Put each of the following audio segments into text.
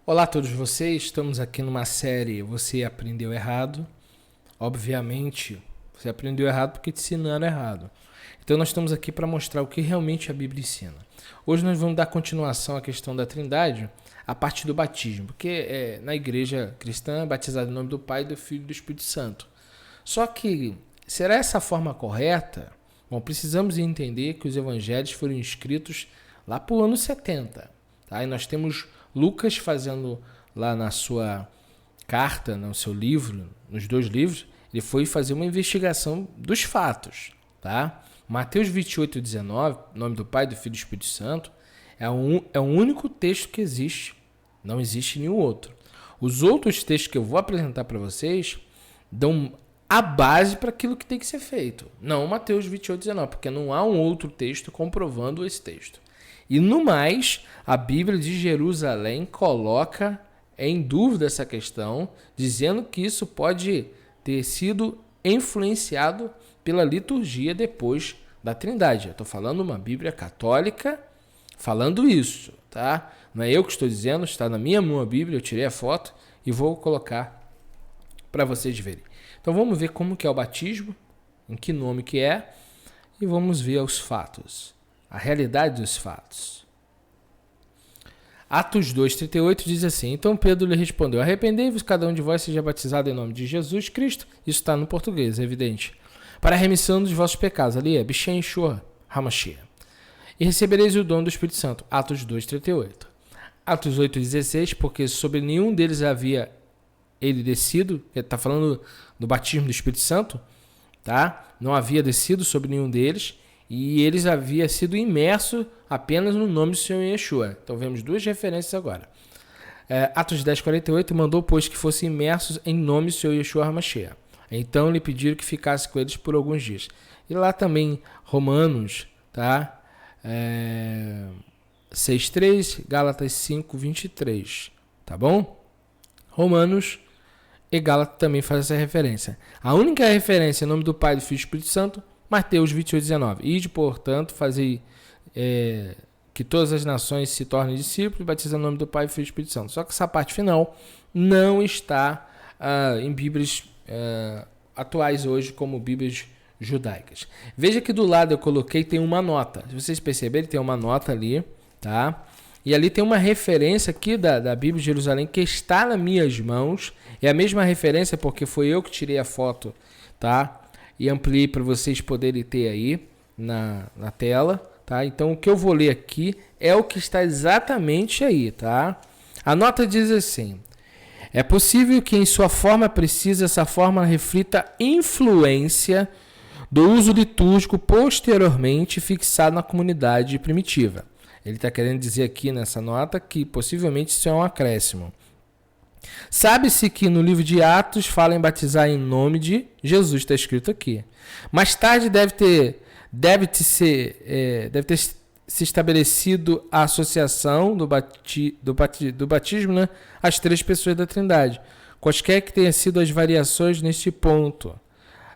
Olá a todos vocês, estamos aqui numa série Você Aprendeu Errado. Obviamente, você aprendeu errado porque te ensinaram errado. Então nós estamos aqui para mostrar o que realmente a Bíblia ensina. Hoje nós vamos dar continuação à questão da Trindade a partir do batismo, porque na igreja cristã é batizado em nome do Pai, do Filho e do Espírito Santo. Só que, será essa a forma correta? Bom, precisamos entender que os evangelhos foram escritos lá para o ano 70. Tá? E nós temos Lucas fazendo lá na sua carta, no seu livro, nos dois livros, ele foi fazer uma investigação dos fatos. Tá? Mateus 28, 19, nome do Pai, do Filho e do Espírito Santo, é o único texto que existe. Não existe nenhum outro. Os outros textos que eu vou apresentar para vocês dão a base para aquilo que tem que ser feito. Não Mateus 28, 19, porque não há um outro texto comprovando esse texto. E no mais, a Bíblia de Jerusalém coloca em dúvida essa questão, dizendo que isso pode ter sido influenciado pela liturgia depois da Trindade. Eu estou falando uma Bíblia católica falando isso, tá? Não é eu que estou dizendo, está na minha Bíblia, eu tirei a foto e vou colocar para vocês verem. Então vamos ver como que é o batismo, em que nome que é, e vamos ver os fatos, a realidade dos fatos. Atos 2:38 diz assim: Então Pedro lhe respondeu: Arrependei-vos, cada um de vós seja batizado em nome de Jesus Cristo. Isso está no português, é evidente. Para a remissão dos vossos pecados. Ali é Bishem Shua Hamashia. E recebereis o dom do Espírito Santo. Atos 2:38. Atos 8:16, porque sobre nenhum deles havia ele descido, ele está falando do batismo do Espírito Santo, tá? Não havia descido sobre nenhum deles, e eles haviam sido imersos apenas no nome do Senhor Yeshua. Então vemos duas referências agora. Atos 10:48, mandou, pois, que fossem imersos em nome do Senhor Yeshua HaMashiach. Então lhe pediram que ficasse com eles por alguns dias. E lá também, Romanos, tá? 6:3, Gálatas 5:23, tá bom? Romanos e Gálatas também faz essa referência. A única referência em nome do Pai, do Filho e do Espírito Santo, Mateus 28:19. Ide, portanto, fazei que todas as nações se tornem discípulos e batizem em nome do Pai, do Filho e do Espírito Santo. Só que essa parte final não está em Bíblias atuais hoje, como Bíblias judaicas. Veja que do lado eu coloquei, tem uma nota. Se vocês perceberem, tem uma nota ali, tá? E ali tem uma referência aqui da Bíblia de Jerusalém que está nas minhas mãos. É a mesma referência porque foi eu que tirei a foto, tá? E ampliei para vocês poderem ter aí na tela, tá? Então o que eu vou ler aqui é o que está exatamente aí, tá? A nota diz assim: é possível que em sua forma precisa essa forma reflita influência do uso litúrgico posteriormente fixado na comunidade primitiva. Ele está querendo dizer aqui nessa nota que possivelmente isso é um acréscimo. Sabe-se que no livro de Atos fala em batizar em nome de Jesus, está escrito aqui. Mais tarde deve ter se estabelecido a associação do batismo, né, às três pessoas da Trindade. Quaisquer que tenham sido as variações neste ponto,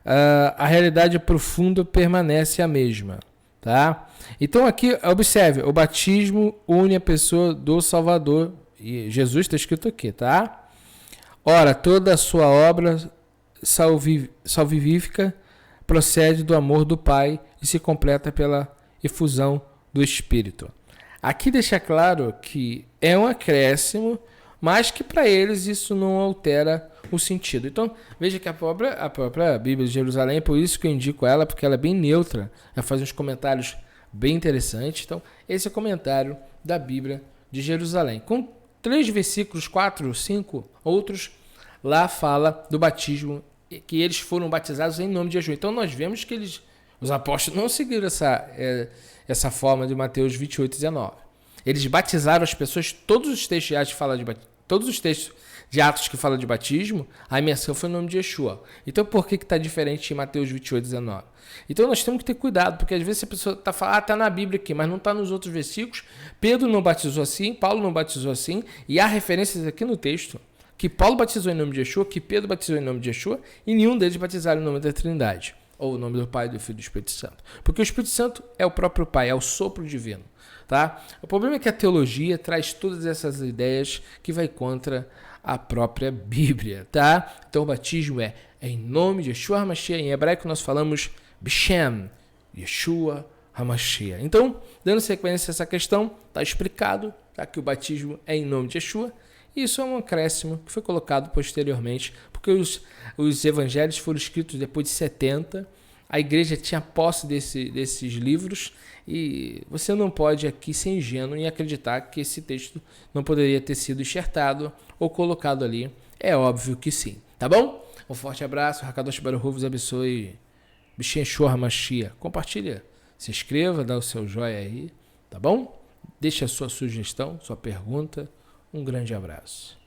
a realidade profunda permanece a mesma. Tá? Então aqui, observe, o batismo une a pessoa do Salvador, e Jesus está escrito aqui, tá? Ora, toda a sua obra salvífica procede do amor do Pai e se completa pela efusão do Espírito. Aqui deixa claro que é um acréscimo, mas que para eles isso não altera o sentido. Então, veja que a própria Bíblia de Jerusalém, por isso que eu indico ela, porque ela é bem neutra, ela faz uns comentários bem interessantes. Então, esse é o comentário da Bíblia de Jerusalém. Com 3 versículos, 4, 5, outros, lá fala do batismo, que eles foram batizados em nome de Jesus. Então, nós vemos que os apóstolos não seguiram essa forma de Mateus 28:19. Eles batizaram as pessoas, todos os textos de Atos que falam de batismo, a imersão foi no nome de Yeshua. Então, por que está diferente em Mateus 28:19? Então, nós temos que ter cuidado, porque às vezes a pessoa está falando, está na Bíblia aqui, mas não está nos outros versículos. Pedro não batizou assim, Paulo não batizou assim, e há referências aqui no texto que Paulo batizou em nome de Yeshua, que Pedro batizou em nome de Yeshua, e nenhum deles batizaram em nome da Trindade. ou o nome do Pai, do Filho e do Espírito Santo. Porque o Espírito Santo é o próprio Pai, é o sopro divino. Tá? O problema é que a teologia traz todas essas ideias que vai contra a própria Bíblia. Tá? Então o batismo é em nome de Yeshua HaMashiach. Em hebraico nós falamos B'Shem, Yeshua HaMashiach. Então, dando sequência a essa questão, está explicado, tá, que o batismo é em nome de Yeshua. E isso é um acréscimo que foi colocado posteriormente, porque os evangelhos foram escritos depois de 70, a igreja tinha posse desses livros, e você não pode aqui ser ingênuo em acreditar que esse texto não poderia ter sido enxertado ou colocado ali. É óbvio que sim, tá bom? Um forte abraço, Hakadosh Baruch Hu vos abençoe, B'Shem Yeshua HaMashiach. Compartilha, se inscreva, dá o seu joinha aí, tá bom? Deixe a sua sugestão, sua pergunta. Um grande abraço.